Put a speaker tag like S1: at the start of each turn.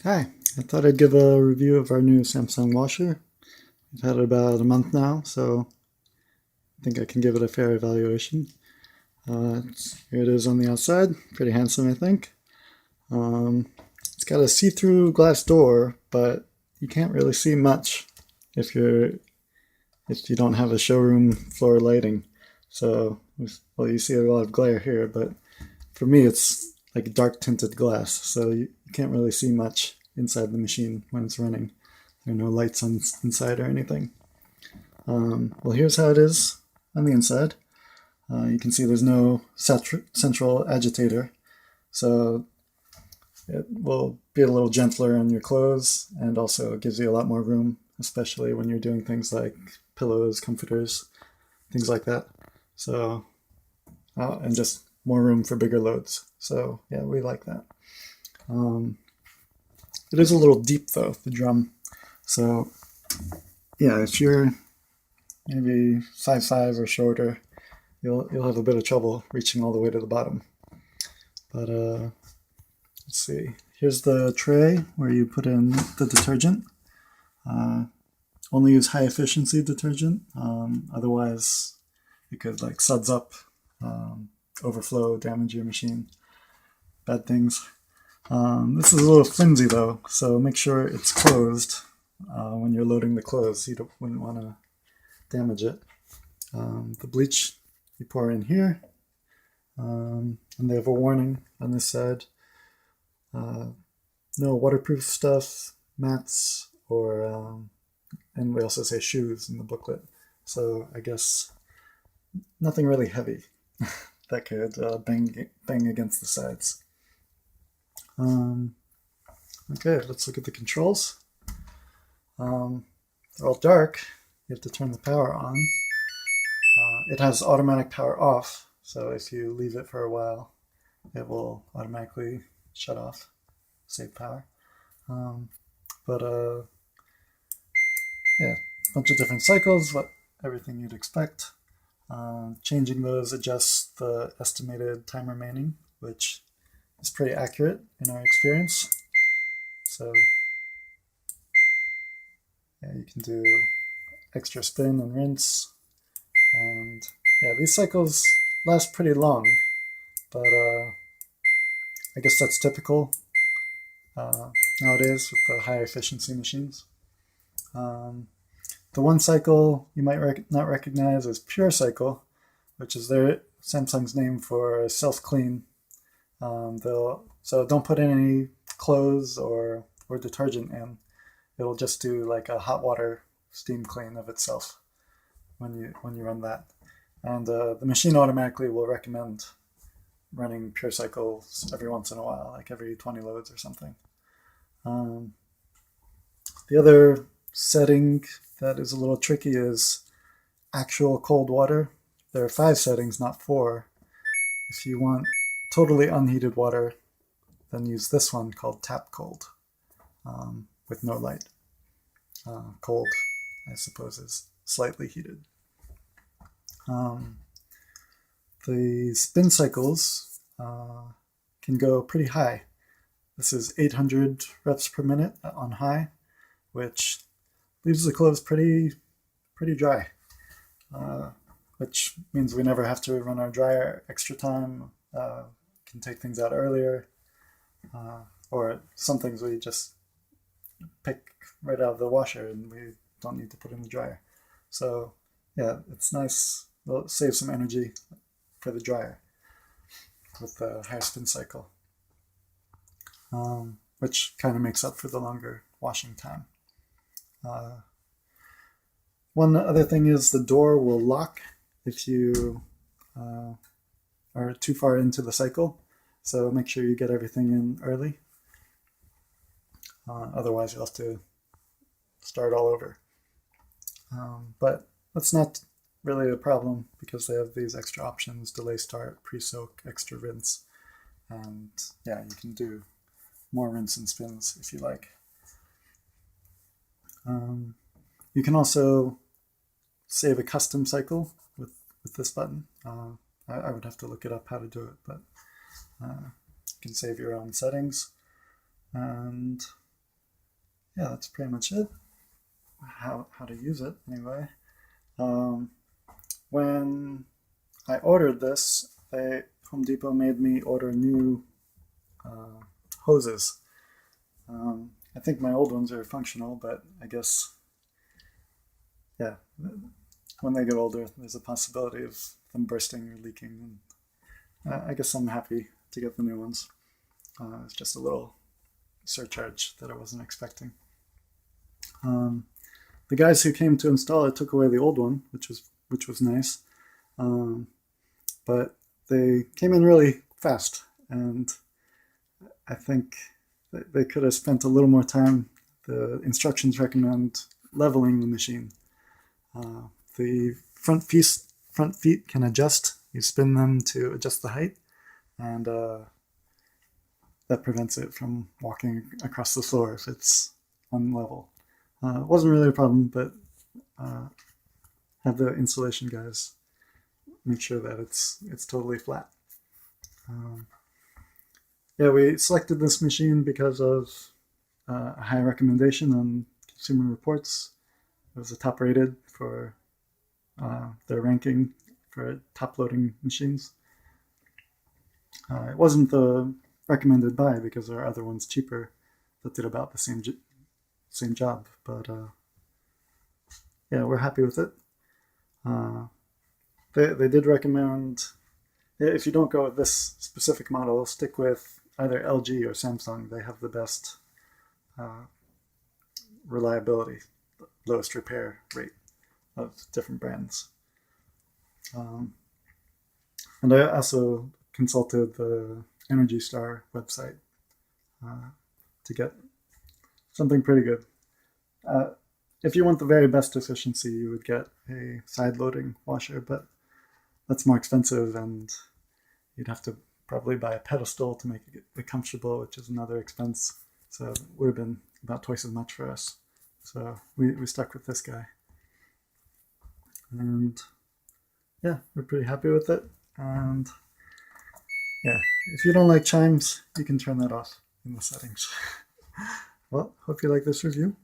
S1: Hi, I thought I'd give a review of our new Samsung washer. We've had it about a month now, so I think I can give it a fair evaluation. Here it is on the outside, pretty handsome I think. It's got a see-through glass door, but you can't really see much if you don't have a showroom floor lighting. So, well, you see a lot of glare here, but for me it's like dark tinted glass, so you can't really see much inside the machine when it's running. There are no lights on inside or anything. Well, here's how it is on the inside. You can see there's no central agitator, so it will be a little gentler on your clothes, and also gives you a lot more room, especially when you're doing things like pillows, comforters, things like that. So, and just more room for bigger loads. So yeah, we like that. It is a little deep though, the drum. So yeah, if you're maybe 5'5" or shorter, you'll have a bit of trouble reaching all the way to the bottom. But let's see. Here's the tray where you put in the detergent. Only use high efficiency detergent. Otherwise, it could like suds up, overflow, damage your machine. Bad things. This is a little flimsy though, so make sure it's closed when you're loading the clothes. You wouldn't want to damage it. The bleach you pour in here, and they have a warning on this side. No waterproof stuff, mats, or and we also say shoes in the booklet. So I guess nothing really heavy that could bang against the sides. Okay, let's look at the controls. They're all dark. You have to turn the power on. It has automatic power off, so if you leave it for a while, it will automatically shut off, save power. But yeah, a bunch of different cycles, everything you'd expect. Changing those adjusts the estimated time remaining, which is pretty accurate in our experience. So yeah, you can do extra spin and rinse, and yeah, these cycles last pretty long, but I guess that's typical nowadays with the high efficiency machines. The one cycle you might not recognize is Pure Cycle, which is Samsung's name for self-clean. So don't put in any clothes or detergent in. It'll just do like a hot water steam clean of itself when you run that. And the machine automatically will recommend running Pure Cycles every once in a while, like every 20 loads or something. The other setting that is a little tricky is actual cold water. There are 5 settings, not 4. If you want totally unheated water, then use this one called Tap Cold, with no light. Cold, I suppose, is slightly heated. The spin cycles can go pretty high. This is 800 reps per minute on high, which leaves the clothes pretty dry, which means we never have to run our dryer extra time, can take things out earlier, or some things we just pick right out of the washer and we don't need to put in the dryer. So yeah, it's nice. It'll save some energy for the dryer with the higher spin cycle, which kind of makes up for the longer washing time. One other thing is the door will lock if you are too far into the cycle, so make sure you get everything in early. Otherwise you'll have to start all over. But that's not really a problem because they have these extra options: delay start, pre-soak, extra rinse, and yeah, you can do more rinse and spins if you like. You can also save a custom cycle with this button. I would have to look it up how to do it, but you can save your own settings. And yeah, that's pretty much it. How to use it anyway. Um, when I ordered this, Home Depot made me order new hoses. I think my old ones are functional, but I guess, yeah, when they get older, there's a possibility of them bursting or leaking. And I guess I'm happy to get the new ones. It's just a little surcharge that I wasn't expecting. The guys who came to install it took away the old one, which was nice, but they came in really fast, and I think they could have spent a little more time. The instructions recommend leveling the machine. The front feet can adjust. You spin them to adjust the height, and that prevents it from walking across the floor if it's unlevel. It wasn't really a problem, but have the installation guys make sure that it's totally flat. Yeah, we selected this machine because of a high recommendation on Consumer Reports. It was a top rated for their ranking for top loading machines. It wasn't the recommended buy because there are other ones cheaper that did about the same job, but yeah, we're happy with it. They did recommend, if you don't go with this specific model, stick with either LG or Samsung. They have the best reliability, lowest repair rate of different brands. And I also consulted the Energy Star website to get something pretty good. If you want the very best efficiency, you would get a side-loading washer, but that's more expensive, and you'd have to probably buy a pedestal to make it comfortable, which is another expense. So it would have been about twice as much for us. So we stuck with this guy. And yeah, we're pretty happy with it. And yeah, if you don't like chimes, you can turn that off in the settings. Well, hope you like this review.